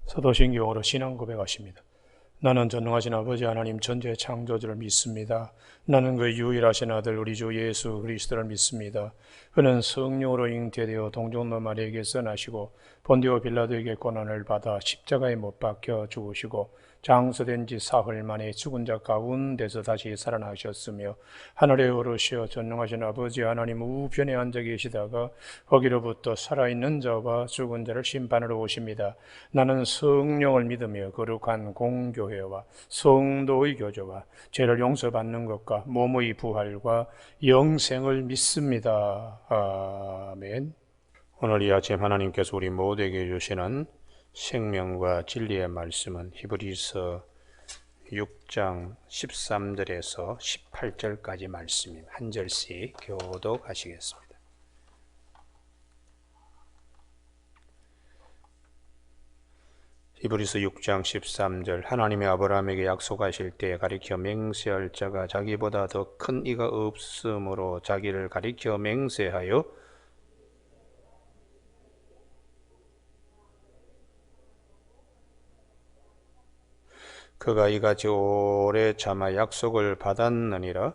사도신경으로 신앙 고백하십니다. 나는 전능하신 아버지 하나님 전지의 창조주를 믿습니다. 나는 그 유일하신 아들 우리 주 예수 그리스도를 믿습니다. 그는 성령으로 잉태되어 동정노 마리아에게서 나시고 본디오 빌라도에게 고난을 받아 십자가에 못 박혀 죽으시고 장사된 지 사흘 만에 죽은 자 가운데서 다시 살아나셨으며 하늘에 오르시어 전능하신 아버지 하나님 우편에 앉아 계시다가 거기로부터 살아있는 자와 죽은 자를 심판하러 오십니다. 나는 성령을 믿으며 거룩한 공교회와 성도의 교제와 죄를 용서받는 것과 몸의 부활과 영생을 믿습니다. 아멘. 오늘 이 아침 하나님께서 우리 모두에게 주시는 생명과 진리의 말씀은 히브리서 6장 13절에서 18절까지 말씀입니다. 한 절씩 교독하시겠습니다. 히브리서 6장 13절 하나님이 아브라함에게 약속하실 때에 가리켜 맹세할 자가 자기보다 더 큰 이가 없으므로 자기를 가리켜 맹세하여 그가 이같이 오래 참아 약속을 받았느니라.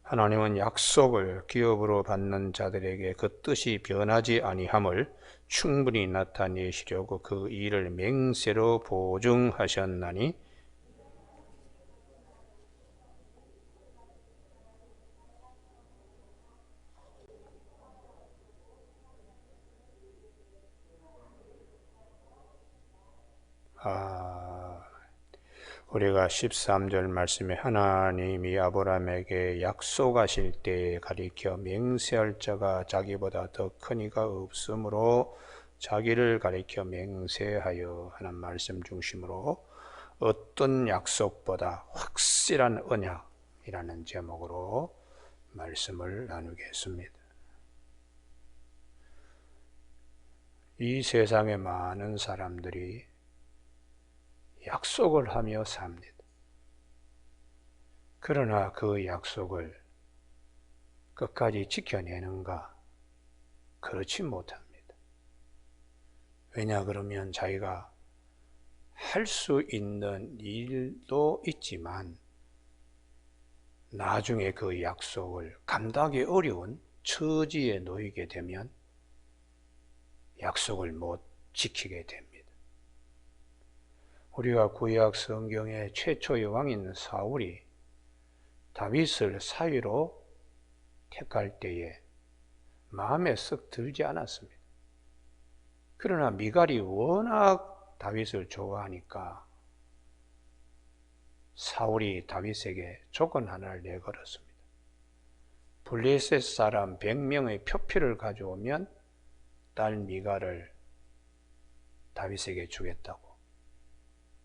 하나님은 약속을 기업으로 받는 자들에게 그 뜻이 변하지 아니함을 충분히 나타내시려고 그 일을 맹세로 보증하셨나니 우리가 13절 말씀에 하나님이 아브라함에게 약속하실 때에 가리켜 맹세할 자가 자기보다 더 큰 이가 없으므로 자기를 가리켜 맹세하여 하는 말씀 중심으로 어떤 약속보다 확실한 언약이라는 제목으로 말씀을 나누겠습니다. 이 세상에 많은 사람들이 약속을 하며 삽니다. 그러나 그 약속을 끝까지 지켜내는가? 그렇지 못합니다. 왜냐 그러면 자기가 할 수 있는 일도 있지만 나중에 그 약속을 감당하기 어려운 처지에 놓이게 되면 약속을 못 지키게 됩니다. 우리가 구약 성경의 최초의 왕인 사울이 다윗을 사위로 택할 때에 마음에 썩 들지 않았습니다. 그러나 미갈이 워낙 다윗을 좋아하니까 사울이 다윗에게 조건 하나를 내걸었습니다. 블레셋 사람 100명의 표피를 가져오면 딸 미갈을 다윗에게 주겠다고.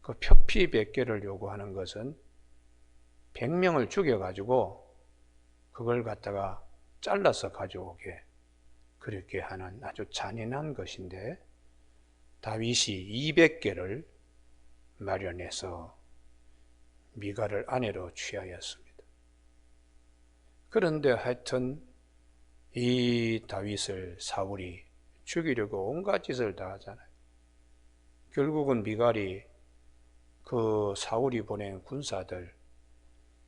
그 표피 100개를 요구하는 것은 100명을 죽여가지고 그걸 갖다가 잘라서 가져오게 그렇게 하는 아주 잔인한 것인데 다윗이 200개를 마련해서 미갈을 아내로 취하였습니다. 그런데 하여튼 이 다윗을 사울이 죽이려고 온갖 짓을 다 하잖아요. 결국은 미갈이 그 사울이 보낸 군사들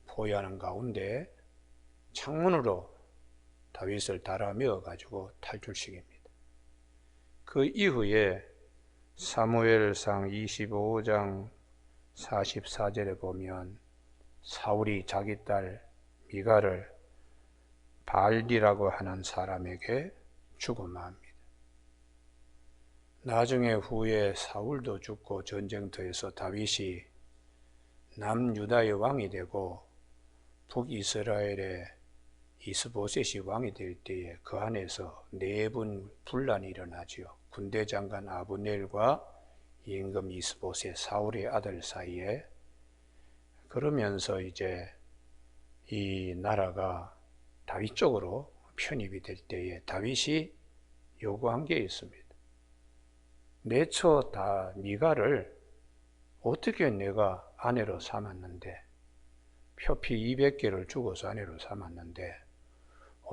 포위하는 가운데 창문으로 다윗을 달아메어 가지고 탈출시킵니다. 그 이후에 사무엘상 25장 44절에 보면 사울이 자기 딸 미갈을 발디라고 하는 사람에게 주고 맙니다. 나중에 후에 사울도 죽고 전쟁터에서 다윗이 남유다의 왕이 되고 북이스라엘의 이스보셋이 왕이 될 때에 그 안에서 내분 분란이 일어나지요. 군대 장관 아브넬과 임금 이스보셋 사울의 아들 사이에. 그러면서 이제 이 나라가 다윗 쪽으로 편입이 될 때에 다윗이 요구한 게 있습니다. 내 처 다 미갈을 어떻게 내가 아내로 삼았는데 표피 200개를 주고서 아내로 삼았는데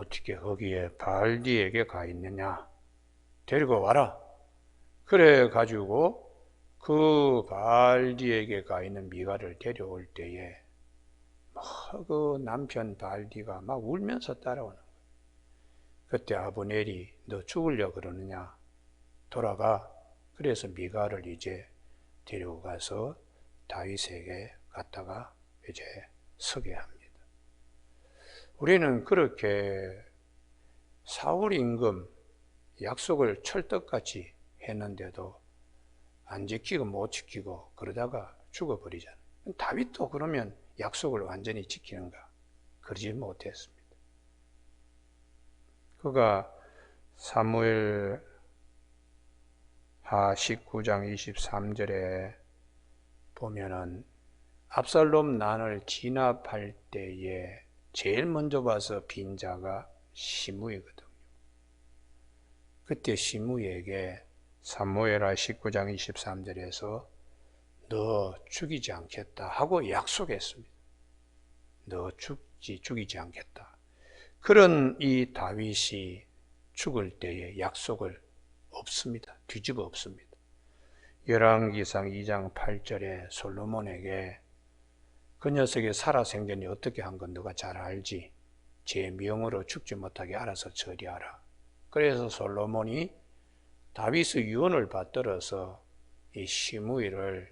어떻게 거기에 발디에게 가 있느냐? 데리고 와라. 그래 가지고 그 발디에게 가 있는 미갈을 데려올 때에 그 남편 발디가 막 울면서 따라오는 거예요. 그때 아브넬이 너 죽으려 그러느냐? 돌아가. 그래서 미갈을 이제 데리고 가서 다윗에게 갖다가 이제 서게 합니다. 우리는 그렇게 사울 임금 약속을 철떡같이 했는데도 안 지키고 못 지키고 그러다가 죽어버리잖아요. 다윗도 그러면 약속을 완전히 지키는가? 그러지 못했습니다. 그가 사무엘 하 19장 23절에 보면은 압살롬 난을 진압할 때에 제일 먼저 와서 빈 자가 시므이거든요. 그때 시므이에게 사무엘하 19장 23절에서 너 죽이지 않겠다 하고 약속했습니다. 너 죽이지 않겠다. 그런 이 다윗이 죽을 때에 약속을 없습니다. 뒤집어 엎습니다. 열왕기상 2장 8절에 솔로몬에게 그 녀석이 살아생전에 어떻게 한 건 너가 잘 알지. 제 명으로 죽지 못하게 알아서 처리하라. 그래서 솔로몬이 다윗의 유언을 받들어서 이 시므이를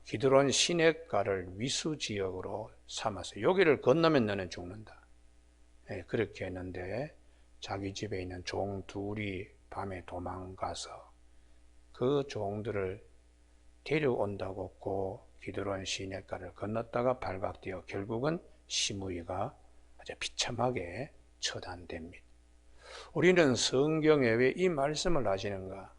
기드론 시냇가를 위수지역으로 삼아서 여기를 건너면 너는 죽는다. 그렇게 했는데 자기 집에 있는 종 둘이 밤에 도망가서 그 종들을 데려온다고 고 기드론 시냇가를 건넜다가 발각되어 결국은 시므이가 아주 비참하게 처단됩니다. 우리는 성경에 왜 이 말씀을 하시는가?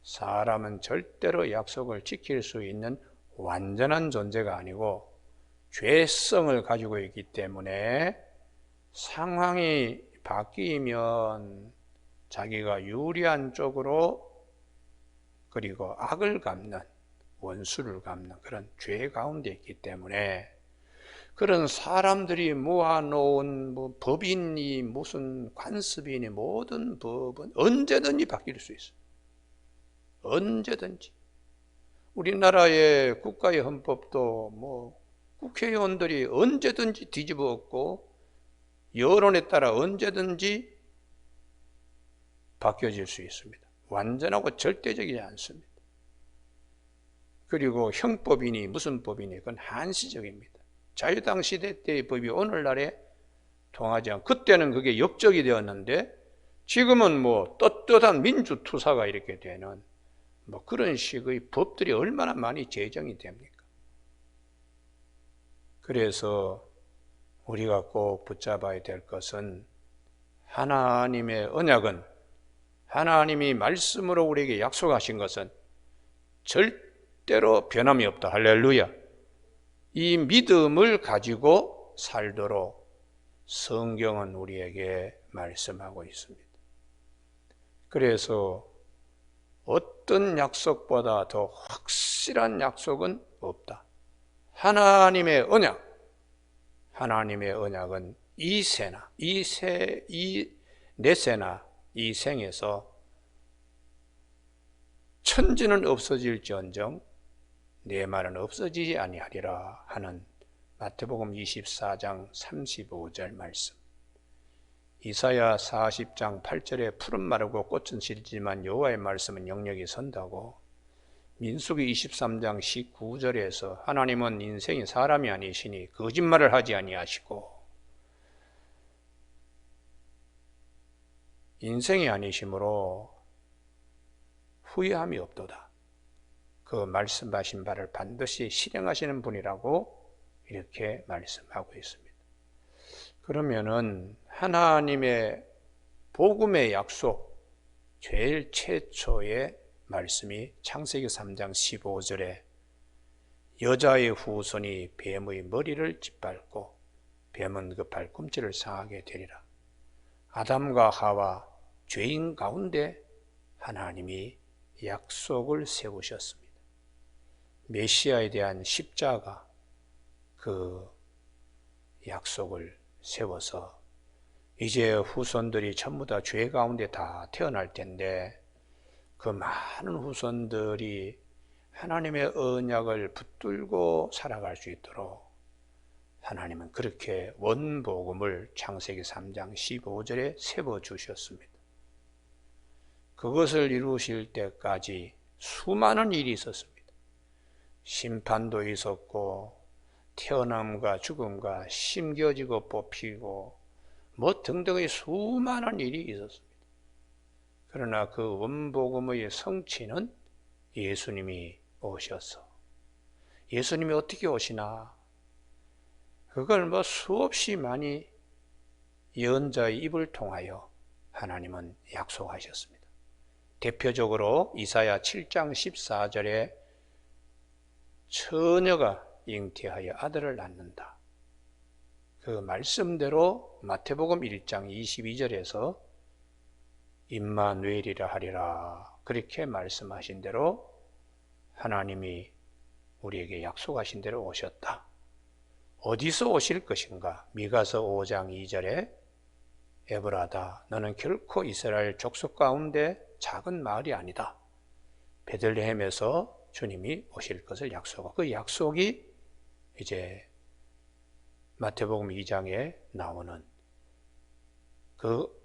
사람은 절대로 약속을 지킬 수 있는 완전한 존재가 아니고 죄성을 가지고 있기 때문에 상황이 바뀌면 자기가 유리한 쪽으로 그리고 악을 갚는 원수를 갚는 그런 죄 가운데 있기 때문에 그런 사람들이 모아놓은 법인이 무슨 관습이니 모든 법은 언제든지 바뀔 수 있어요. 언제든지. 우리나라의 국가의 헌법도 국회의원들이 언제든지 뒤집어 엎고 여론에 따라 언제든지 바뀌어질 수 있습니다. 완전하고 절대적이지 않습니다. 그리고 형법이니 무슨 법이니 그건 한시적입니다. 자유당 시대 때의 법이 오늘날에 통하지 않고 그때는 그게 역적이 되었는데 지금은 떳떳한 민주투사가 이렇게 되는 그런 식의 법들이 얼마나 많이 제정이 됩니까? 그래서 우리가 꼭 붙잡아야 될 것은 하나님의 언약은 하나님이 말씀으로 우리에게 약속하신 것은 절대로 변함이 없다. 할렐루야. 이 믿음을 가지고 살도록 성경은 우리에게 말씀하고 있습니다. 그래서 어떤 약속보다 더 확실한 약속은 없다. 하나님의 언약은 내 세나 이 생에서 천지는 없어질지언정 내 말은 없어지지 아니하리라 하는 마태복음 24장 35절 말씀. 이사야 40장 8절에 푸른 마르고 꽃은 시리지만 여호와의 말씀은 영영이 선다고 민수기 23장 19절에서 하나님은 인생이 사람이 아니시니 거짓말을 하지 아니하시고 인생이 아니시므로 후회함이 없도다. 그 말씀하신 바를 반드시 실행하시는 분이라고 이렇게 말씀하고 있습니다. 그러면은 하나님의 복음의 약속 제일 최초의 말씀이 창세기 3장 15절에 여자의 후손이 뱀의 머리를 짓밟고 뱀은 그 발꿈치를 상하게 되리라. 아담과 하와 죄인 가운데 하나님이 약속을 세우셨습니다. 메시아에 대한 십자가 그 약속을 세워서 이제 후손들이 전부 다 죄 가운데 다 태어날 텐데 그 많은 후손들이 하나님의 언약을 붙들고 살아갈 수 있도록 하나님은 그렇게 원복음을 창세기 3장 15절에 세워 주셨습니다. 그것을 이루실 때까지 수많은 일이 있었습니다. 심판도 있었고 태어남과 죽음과 심겨지고 뽑히고 뭐 등등의 수많은 일이 있었습니다. 그러나 그 원복음의 성취는 예수님이 오셔서, 예수님이 어떻게 오시나 그걸 뭐 수없이 많이 예언자의 입을 통하여 하나님은 약속하셨습니다. 대표적으로 이사야 7장 14절에 처녀가 잉태하여 아들을 낳는다. 그 말씀대로 마태복음 1장 22절에서 임마누엘이라 하리라 그렇게 말씀하신 대로 하나님이 우리에게 약속하신 대로 오셨다. 어디서 오실 것인가? 미가서 5장 2절에 에브라다 너는 결코 이스라엘 족속 가운데 작은 마을이 아니다. 베들레헴에서 주님이 오실 것을 약속하고 그 약속이 이제 마태복음 2장에 나오는 그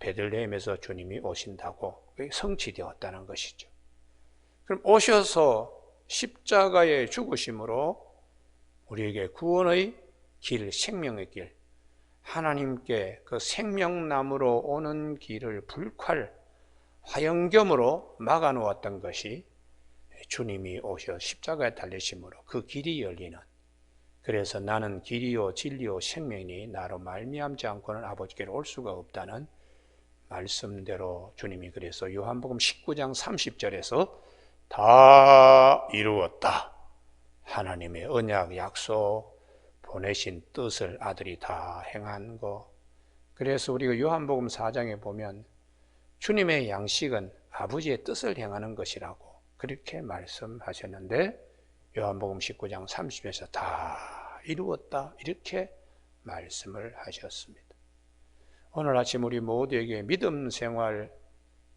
베들레헴에서 주님이 오신다고 성취되었다는 것이죠. 그럼 오셔서 십자가의 죽으심으로 우리에게 구원의 길, 생명의 길, 하나님께 그 생명나무로 오는 길을 불칼 화영겸으로 막아놓았던 것이 주님이 오셔 십자가에 달리심으로 그 길이 열리는, 그래서 나는 길이요 진리요 생명이니 나로 말미암지 않고는 아버지께로 올 수가 없다는 말씀대로 주님이 그래서 요한복음 19장 30절에서 다 이루었다. 하나님의 언약 약속 보내신 뜻을 아들이 다 행한 거. 그래서 우리가 요한복음 4장에 보면 주님의 양식은 아버지의 뜻을 행하는 것이라고 그렇게 말씀하셨는데 요한복음 19장 30절에서 다 이루었다 이렇게 말씀을 하셨습니다. 오늘 아침 우리 모두에게 믿음 생활,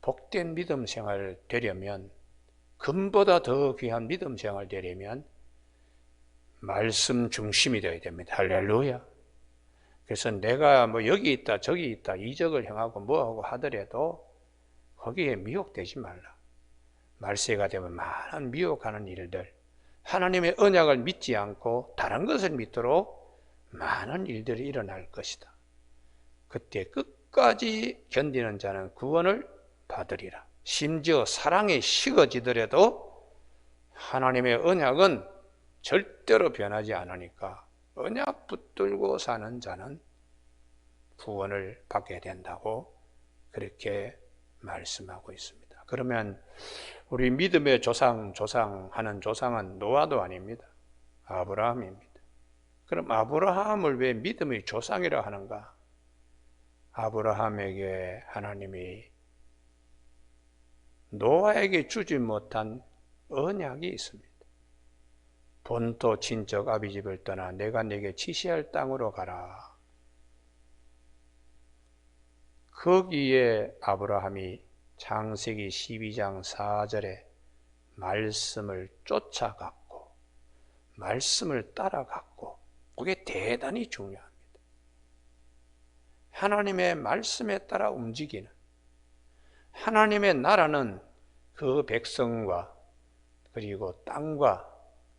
복된 믿음 생활 되려면, 금보다 더 귀한 믿음 생활 되려면 말씀 중심이 되어야 됩니다. 할렐루야. 그래서 내가 뭐 여기 있다 저기 있다 이적을 행하고 뭐하고 하더라도 거기에 미혹되지 말라. 말세가 되면 많은 미혹하는 일들, 하나님의 언약을 믿지 않고 다른 것을 믿도록 많은 일들이 일어날 것이다. 그때 끝까지 견디는 자는 구원을 받으리라. 심지어 사랑에 식어지더라도 하나님의 언약은 절대로 변하지 않으니까 언약 붙들고 사는 자는 구원을 받게 된다고 그렇게 말씀하고 있습니다. 그러면 우리 믿음의 조상하는 조상은 노아도 아닙니다. 아브라함입니다. 그럼 아브라함을 왜 믿음의 조상이라 하는가? 아브라함에게 하나님이 노아에게 주지 못한 언약이 있습니다. 본토 친척 아비집을 떠나 내가 네게 지시할 땅으로 가라. 거기에 아브라함이 창세기 12장 4절에 말씀을 쫓아갔고 말씀을 따라갔고, 그게 대단히 중요합니다. 하나님의 말씀에 따라 움직이는, 하나님의 나라는 그 백성과 그리고 땅과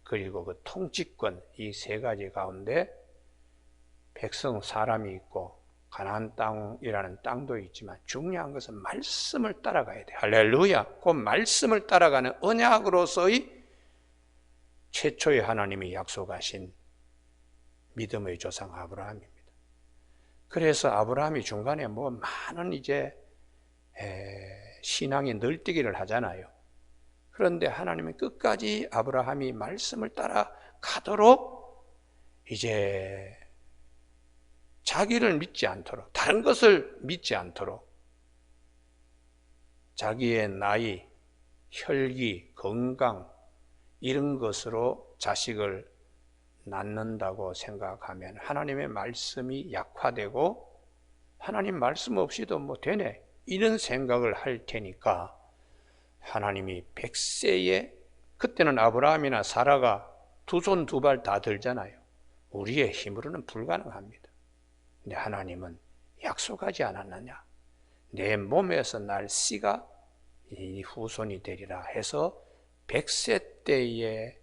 그리고 그 통치권, 이 세 가지 가운데 백성 사람이 있고 가나안 땅이라는 땅도 있지만 중요한 것은 말씀을 따라가야 돼. 할렐루야. 그 말씀을 따라가는 언약으로서의 최초의 하나님이 약속하신 믿음의 조상 아브라함입니다. 그래서 아브라함이 중간에 뭐 많은 이제 신앙의 널뛰기를 하잖아요. 그런데 하나님은 끝까지 아브라함이 말씀을 따라가도록 이제 자기를 믿지 않도록, 다른 것을 믿지 않도록 자기의 나이, 혈기, 건강 이런 것으로 자식을 낳는다고 생각하면 하나님의 말씀이 약화되고 하나님 말씀 없이도 뭐 되네, 이런 생각을 할 테니까 하나님이 100세에, 그때는 아브라함이나 사라가 두 손 두 발 다 들잖아요. 우리의 힘으로는 불가능합니다. 근데 하나님은 약속하지 않았느냐, 내 몸에서 날 씨가 이 후손이 되리라 해서 100세 때에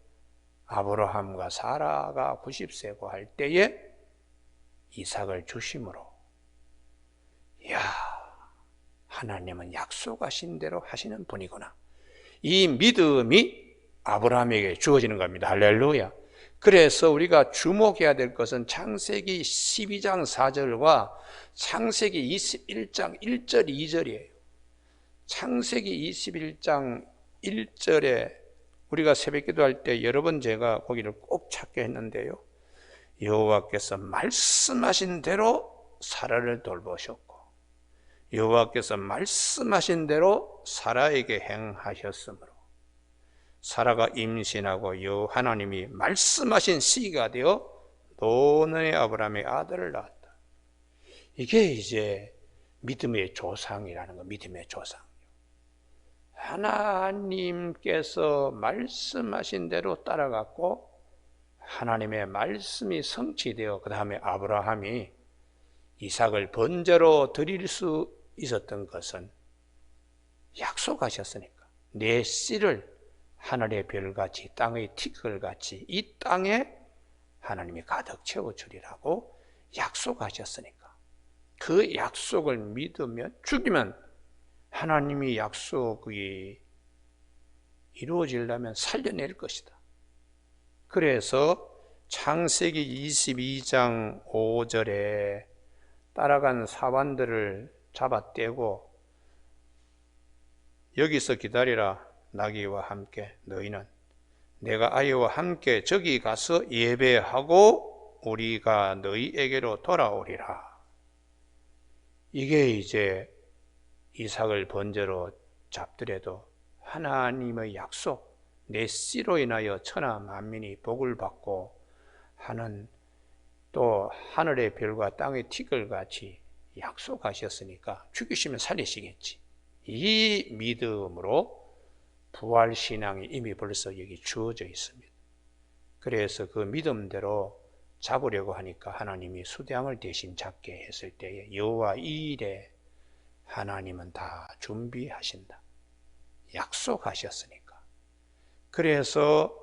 아브라함과 사라가 90세고 할 때에 이삭을 주심으로, 이야, 하나님은 약속하신 대로 하시는 분이구나, 이 믿음이 아브라함에게 주어지는 겁니다. 할렐루야. 그래서 우리가 주목해야 될 것은 창세기 12장 4절과 창세기 21장 1절 2절이에요. 창세기 21장 1절에 우리가 새벽기도 할 때 여러 번 제가 거기를 꼭 찾게 했는데요, 여호와께서 말씀하신 대로 사라를 돌보셨고 여호와께서 말씀하신 대로 사라에게 행하셨으므로 사라가 임신하고 하나님이 말씀하신 시기가 되어 노년의 아브라함의 아들을 낳았다. 이게 이제 믿음의 조상이라는 거, 믿음의 조상. 하나님께서 말씀하신 대로 따라갔고 하나님의 말씀이 성취되어 그 다음에 아브라함이 이삭을 번제로 드릴 수 있었던 것은 약속하셨으니까 내 씨를 하늘의 별같이 땅의 티끌같이 이 땅에 하나님이 가득 채워주리라고 약속하셨으니까 그 약속을 믿으면, 죽이면 하나님이 약속이 이루어지려면 살려낼 것이다. 그래서 창세기 22장 5절에 따라간 사환들을 잡아떼고 여기서 기다리라, 나귀와 함께 너희는 내가 아이와 함께 저기 가서 예배하고 우리가 너희에게로 돌아오리라. 이게 이제 이삭을 번제로 잡더라도 하나님의 약속, 내 씨로 인하여 천하 만민이 복을 받고 하는, 또 하늘의 별과 땅의 티끌같이 약속하셨으니까 죽이시면 살리시겠지. 이 믿음으로 부활신앙이 이미 벌써 여기 주어져 있습니다. 그래서 그 믿음대로 잡으려고 하니까 하나님이 수량을 대신 잡게 했을 때에 여호와 이 일에 하나님은 다 준비하신다, 약속하셨으니까. 그래서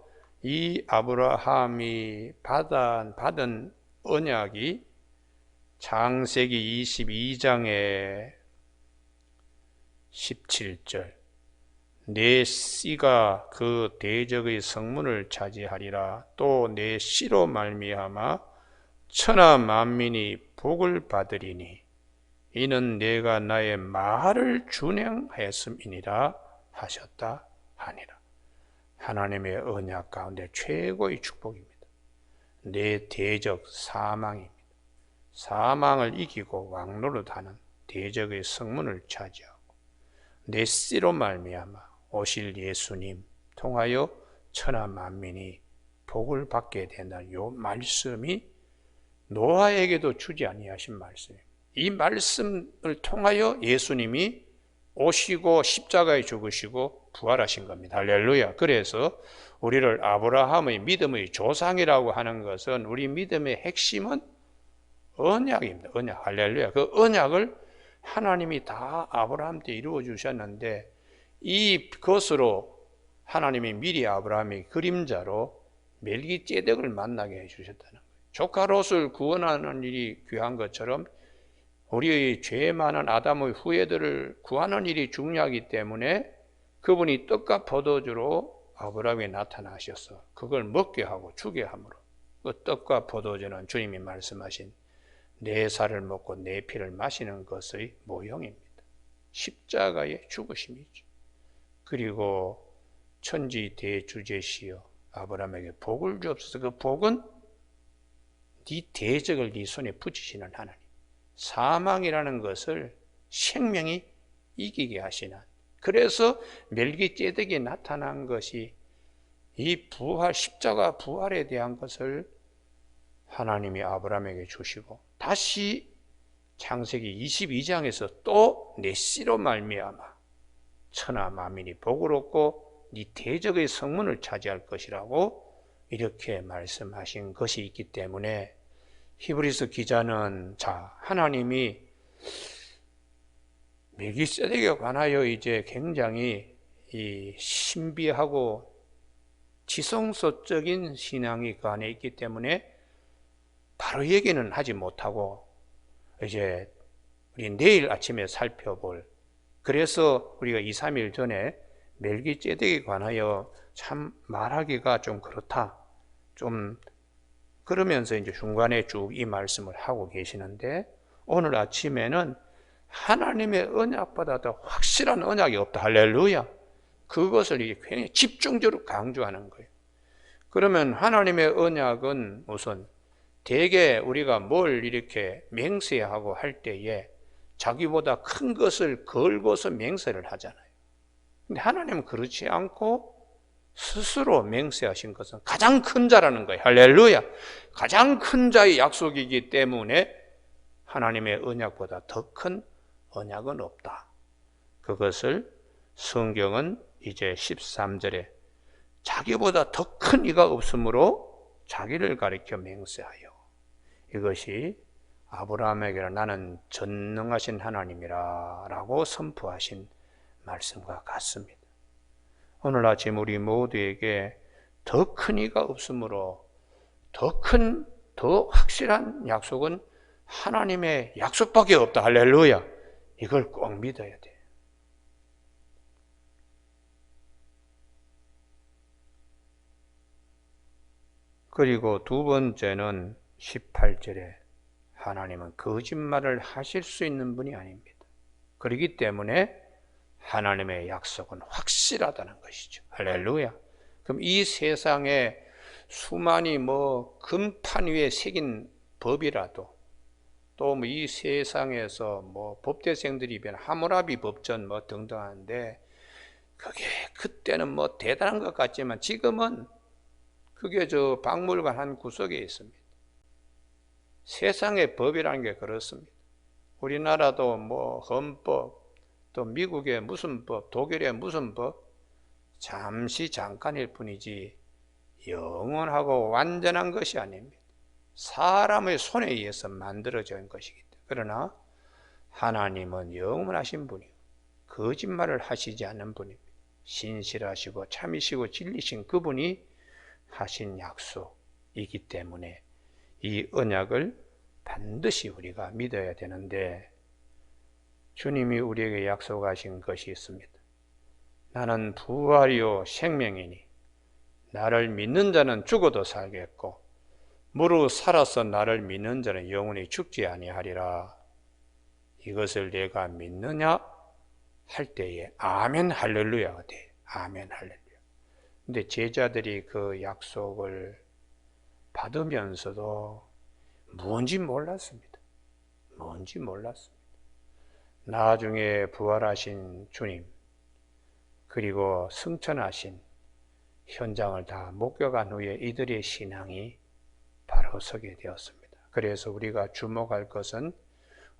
이 아브라함이 받은 언약이 창세기 22장의 17절, 내 씨가 그 대적의 성문을 차지하리라. 또 내 씨로 말미암아 천하 만민이 복을 받으리니 이는 내가 나의 말을 준행하였음이니라 하셨다 하니라. 하나님의 언약 가운데 최고의 축복입니다. 내 대적 사망입니다. 사망을 이기고 왕노릇하는 대적의 성문을 차지하고 내 씨로 말미암아 오실 예수님 통하여 천하 만민이 복을 받게 된다는 이 말씀이 노아에게도 주지 아니하신 말씀입니다. 이 말씀을 통하여 예수님이 오시고 십자가에 죽으시고 부활하신 겁니다. 할렐루야. 그래서 우리를 아브라함의 믿음의 조상이라고 하는 것은, 우리 믿음의 핵심은 언약입니다. 언약. 할렐루야. 그 언약을 하나님이 다 아브라함 때 이루어 주셨는데, 이것으로 하나님이 미리 아브라함의 그림자로 멜기ጼ덱을 만나게 해주셨다는 거예요. 조카 롯을 구원하는 일이 귀한 것처럼 우리의 죄 많은 아담의 후예들을 구하는 일이 중요하기 때문에 그분이 떡과 포도주로 아브라함에 나타나셔서 그걸 먹게 하고 주게 함으로, 그 떡과 포도주는 주님이 말씀하신 내 살을 먹고 내 피를 마시는 것의 모형입니다. 십자가의 죽으심이죠. 그리고 천지 대주제시여 아브라함에게 복을 주옵소서. 그 복은 네 대적을 네 손에 붙이시는 하나님, 사망이라는 것을 생명이 이기게 하시는, 그래서 멜기ጼ덱이 나타난 것이 이 부활, 십자가 부활에 대한 것을 하나님이 아브라함에게 주시고 다시 창세기 22장에서 또 내 씨로 말미암아 천하 만민이 복을 얻고 네 대적의 성문을 차지할 것이라고 이렇게 말씀하신 것이 있기 때문에 히브리서 기자는 하나님이 멜기세덱에 관하여 이제 굉장히 이 신비하고 지성소적인 신앙이 그 안에 있기 때문에 바로 얘기는 하지 못하고 이제 우리 내일 아침에 살펴볼, 그래서 우리가 2, 3일 전에 멜기세덱에 관하여 참 말하기가 좀 그렇다, 좀 그러면서 이제 중간에 쭉 이 말씀을 하고 계시는데, 오늘 아침에는 하나님의 언약보다 더 확실한 언약이 없다. 할렐루야. 그것을 굉장히 집중적으로 강조하는 거예요. 그러면 하나님의 언약은 우선 대개 우리가 뭘 이렇게 맹세하고 할 때에 자기보다 큰 것을 걸고서 맹세를 하잖아요. 근데 하나님은 그렇지 않고 스스로 맹세하신 것은 가장 큰 자라는 거예요. 할렐루야. 가장 큰 자의 약속이기 때문에 하나님의 언약보다 더 큰 언약은 없다. 그것을 성경은 이제 13절에 자기보다 더 큰 이가 없으므로 자기를 가리켜 맹세하여, 이것이 아브라함에게 나는 전능하신 하나님이라 라고 선포하신 말씀과 같습니다. 오늘 아침 우리 모두에게 더 큰 이가 없으므로 더 확실한 약속은 하나님의 약속밖에 없다. 할렐루야. 이걸 꼭 믿어야 돼. 그리고 두 번째는 18절에 하나님은 거짓말을 하실 수 있는 분이 아닙니다. 그렇기 때문에 하나님의 약속은 확실하다는 것이죠. 할렐루야. 그럼 이 세상에 수많이 금판 위에 새긴 법이라도, 또 이 세상에서 법대생들이 변 하무라비 법전 등등한데, 그게 그때는 대단한 것 같지만 지금은 그게 저 박물관 한 구석에 있습니다. 세상의 법이라는 게 그렇습니다. 우리나라도 헌법, 또 미국의 무슨 법, 독일의 무슨 법, 잠깐일 뿐이지 영원하고 완전한 것이 아닙니다. 사람의 손에 의해서 만들어진 것이기 때문에. 그러나 하나님은 영원하신 분이고 거짓말을 하시지 않는 분입니다. 신실하시고 참이시고 진리신 그분이 하신 약속이기 때문에 이 언약을 반드시 우리가 믿어야 되는데, 주님이 우리에게 약속하신 것이 있습니다. 나는 부활이요 생명이니 나를 믿는 자는 죽어도 살겠고 무릇 살아서 나를 믿는 자는 영원히 죽지 아니하리라. 이것을 내가 믿느냐 할 때에 아멘 할렐루야가 돼. 아멘 할렐루야. 근데 제자들이 그 약속을 받으면서도 뭔지 몰랐습니다. 나중에 부활하신 주님, 그리고 승천하신 현장을 다 목격한 후에 이들의 신앙이 바로 서게 되었습니다. 그래서 우리가 주목할 것은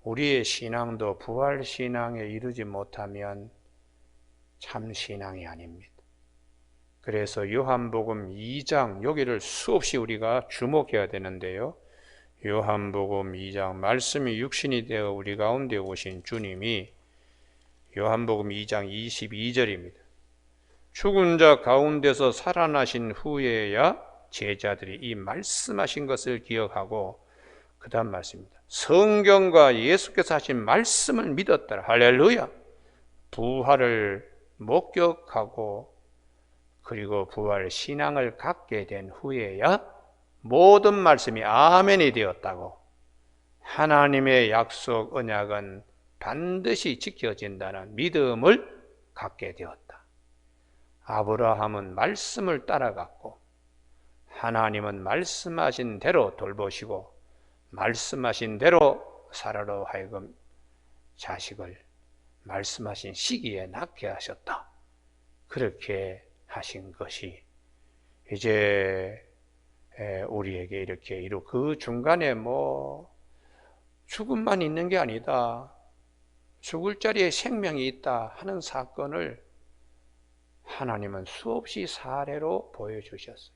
우리의 신앙도 부활 신앙에 이르지 못하면 참 신앙이 아닙니다. 그래서 요한복음 2장, 여기를 수없이 우리가 주목해야 되는데요. 요한복음 2장, 말씀이 육신이 되어 우리 가운데 오신 주님이 요한복음 2장 22절입니다. 죽은 자 가운데서 살아나신 후에야 제자들이 이 말씀하신 것을 기억하고 그 다음 말씀입니다. 성경과 예수께서 하신 말씀을 믿었더라. 할렐루야. 부활을 목격하고 그리고 부활 신앙을 갖게 된 후에야 모든 말씀이 아멘이 되었다고, 하나님의 약속 언약은 반드시 지켜진다는 믿음을 갖게 되었다. 아브라함은 말씀을 따라갔고 하나님은 말씀하신 대로 돌보시고 말씀하신 대로 사라로 하여금 자식을 말씀하신 시기에 낳게 하셨다. 그렇게 하신 것이 이제 우리에게 이렇게 그 중간에 죽음만 있는 게 아니다. 죽을 자리에 생명이 있다 하는 사건을 하나님은 수없이 사례로 보여주셨어요.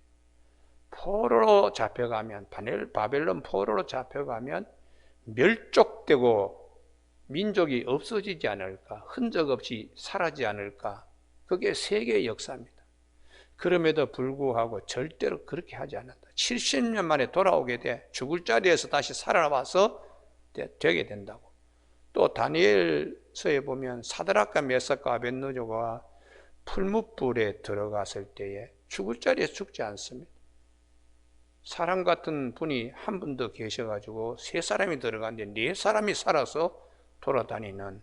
포로로 잡혀가면, 바벨론 포로로 잡혀가면 멸족되고 민족이 없어지지 않을까, 흔적 없이 사라지지 않을까, 그게 세계의 역사입니다. 그럼에도 불구하고 절대로 그렇게 하지 않는다. 70년 만에 돌아오게 돼, 죽을 자리에서 다시 살아와서 되게 된다고. 또 다니엘서에 보면 사드락과 메삭과 아벳느고가 풀무불에 들어갔을 때에 죽을 자리에서 죽지 않습니다. 사람 같은 분이 한 분 더 계셔가지고 세 사람이 들어갔는데 네 사람이 살아서 돌아다니는,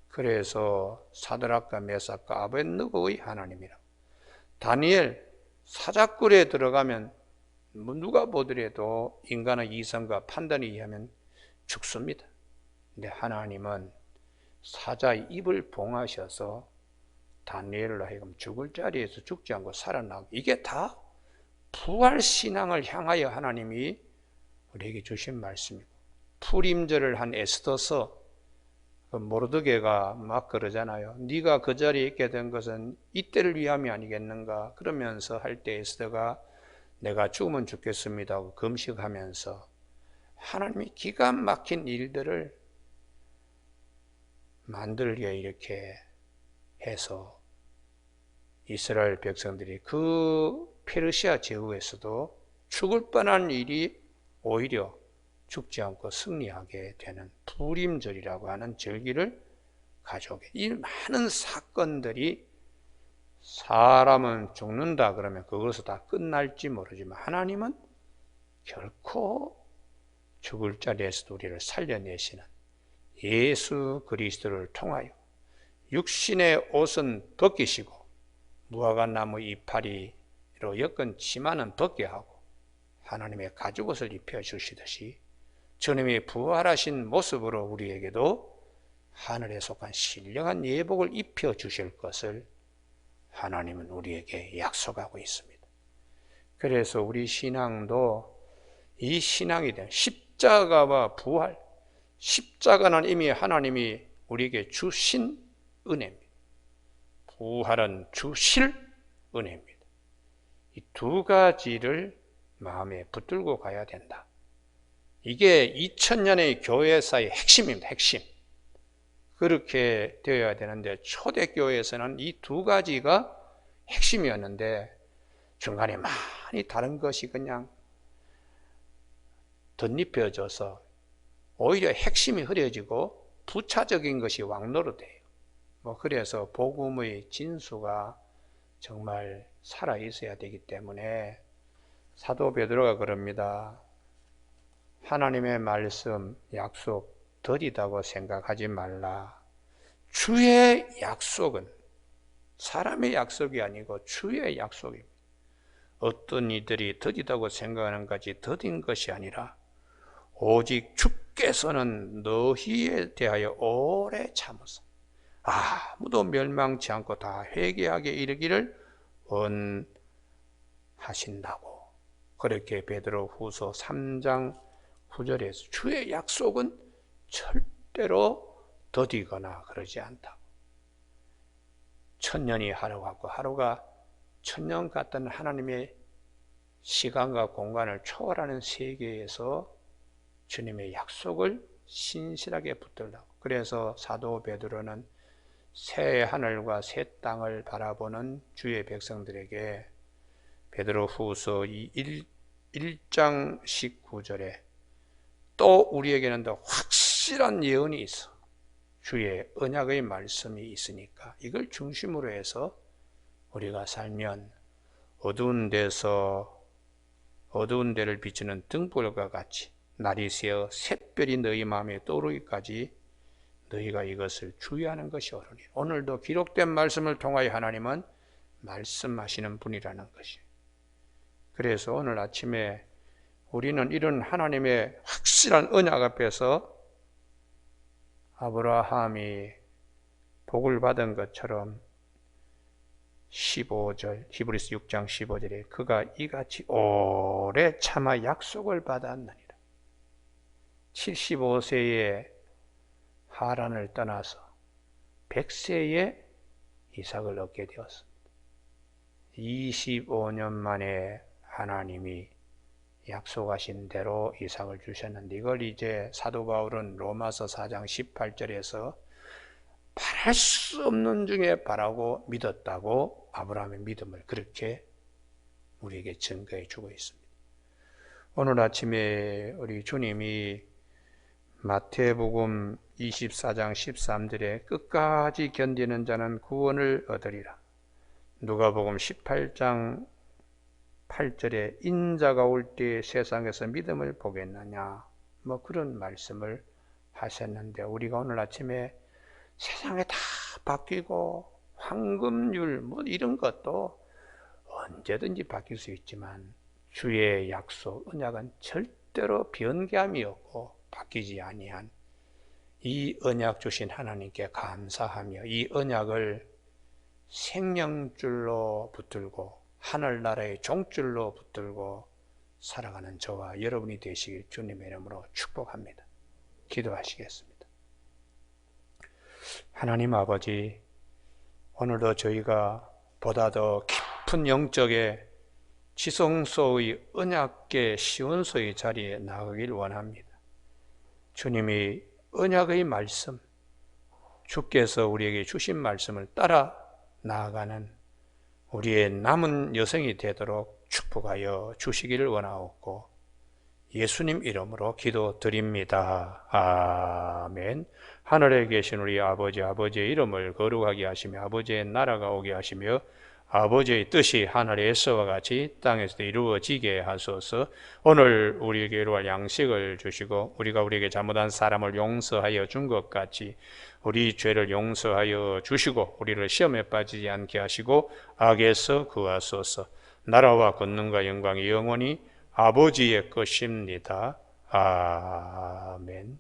그래서 사드락과 메삭과 아벳느고의 하나님이라. 다니엘 사자굴에 들어가면 누가 보더라도 인간의 이성과 판단에 의하면 죽습니다. 근데 하나님은 사자의 입을 봉하셔서 다니엘로 하여금 죽을 자리에서 죽지 않고 살아나고, 이게 다 부활신앙을 향하여 하나님이 우리에게 주신 말씀이고, 풀임절을 한 에스더서 모르드게가 막 그러잖아요. 네가 그 자리에 있게 된 것은 이때를 위함이 아니겠는가, 그러면서 할 때 에스더가 내가 죽으면 죽겠습니다 하고 금식하면서 하나님이 기가 막힌 일들을 만들게 이렇게 해서 이스라엘 백성들이 그 페르시아 제후에서도 죽을 뻔한 일이 오히려 죽지 않고 승리하게 되는 불임절이라고 하는 절기를 가져오게. 이 많은 사건들이 사람은 죽는다 그러면 그것으로 다 끝날지 모르지만 하나님은 결코 죽을 자리에서도 우리를 살려내시는 예수 그리스도를 통하여 육신의 옷은 벗기시고 무화과나무 이파리로 엮은 치마는 벗게 하고 하나님의 가죽옷을 입혀주시듯이 주님이 부활하신 모습으로 우리에게도 하늘에 속한 신령한 예복을 입혀주실 것을 하나님은 우리에게 약속하고 있습니다. 그래서 우리 신앙도 이 신앙이 된 십자가와 부활, 십자가는 이미 하나님이 우리에게 주신 은혜입니다. 부활은 주실 은혜입니다. 이 두 가지를 마음에 붙들고 가야 된다. 이게 2000년의 교회사의 핵심입니다. 핵심. 그렇게 되어야 되는데 초대교회에서는 이 두 가지가 핵심이었는데 중간에 많이 다른 것이 그냥 덧입혀져서 오히려 핵심이 흐려지고 부차적인 것이 왕노릇해요. 그래서 복음의 진수가 정말 살아 있어야 되기 때문에 사도 베드로가 그럽니다. 하나님의 말씀, 약속 더디다고 생각하지 말라. 주의 약속은 사람의 약속이 아니고 주의 약속입니다. 어떤 이들이 더디다고 생각하는 것이 더딘 것이 아니라 오직 주께서는 너희에 대하여 오래 참으사 아무도 멸망치 않고 다 회개하게 이르기를 원하신다고. 그렇게 베드로 후서 3장 9절에서 주의 약속은 절대로 더디거나 그러지 않다고. 천년이 하루 같고 하루가 천년 같던 하나님의 시간과 공간을 초월하는 세계에서 주님의 약속을 신실하게 붙들라고. 그래서 사도 베드로는 새 하늘과 새 땅을 바라보는 주의 백성들에게 베드로 후서 1장 19절에 또 우리에게는 더 확실한 예언이 있어. 주의 언약의 말씀이 있으니까 이걸 중심으로 해서 우리가 살면 어두운 데를 비추는 등불과 같이 날이 새어 샛별이 너희 마음에 떠오르기까지 너희가 이것을 주의하는 것이 옳으니. 오늘도 기록된 말씀을 통하여 하나님은 말씀하시는 분이라는 것이. 그래서 오늘 아침에 우리는 이런 하나님의 확실한 언약 앞에서 아브라함이 복을 받은 것처럼 15절, 히브리서 6장 15절에 그가 이같이 오래 참아 약속을 받았느니라. 75세에 하란을 떠나서 100세에 이삭을 얻게 되었습니다. 25년 만에 하나님이 약속하신 대로 이삭을 주셨는데, 이걸 이제 사도 바울은 로마서 4장 18절에서 바랄 수 없는 중에 바라고 믿었다고 아브라함의 믿음을 그렇게 우리에게 증거해 주고 있습니다. 오늘 아침에 우리 주님이 마태복음 24장 13절에 끝까지 견디는 자는 구원을 얻으리라, 누가복음 18장 8절에 인자가 올 때 세상에서 믿음을 보겠느냐, 그런 말씀을 하셨는데, 우리가 오늘 아침에 세상에 다 바뀌고 황금률 이런 것도 언제든지 바뀔 수 있지만 주의 약속, 언약은 절대로 변개함이 없고 바뀌지 아니한 이 언약 주신 하나님께 감사하며 이 언약을 생명줄로 붙들고 하늘나라의 종줄로 붙들고 살아가는 저와 여러분이 되시길 주님의 이름으로 축복합니다. 기도하시겠습니다. 하나님 아버지, 오늘도 저희가 보다 더 깊은 영적의 지성소의 언약계 시온소의 자리에 나가길 원합니다. 주님이 언약의 말씀, 주께서 우리에게 주신 말씀을 따라 나아가는 우리의 남은 여생이 되도록 축복하여 주시기를 원하옵고 예수님 이름으로 기도드립니다. 아멘. 하늘에 계신 우리 아버지의 이름을 거룩하게 하시며 아버지의 나라가 오게 하시며 아버지의 뜻이 하늘에서와 같이 땅에서도 이루어지게 하소서. 오늘 우리에게 이루어갈 양식을 주시고 우리가 우리에게 잘못한 사람을 용서하여 준 것 같이 우리 죄를 용서하여 주시고 우리를 시험에 빠지지 않게 하시고 악에서 구하소서. 나라와 권능과 영광이 영원히 아버지의 것입니다. 아멘.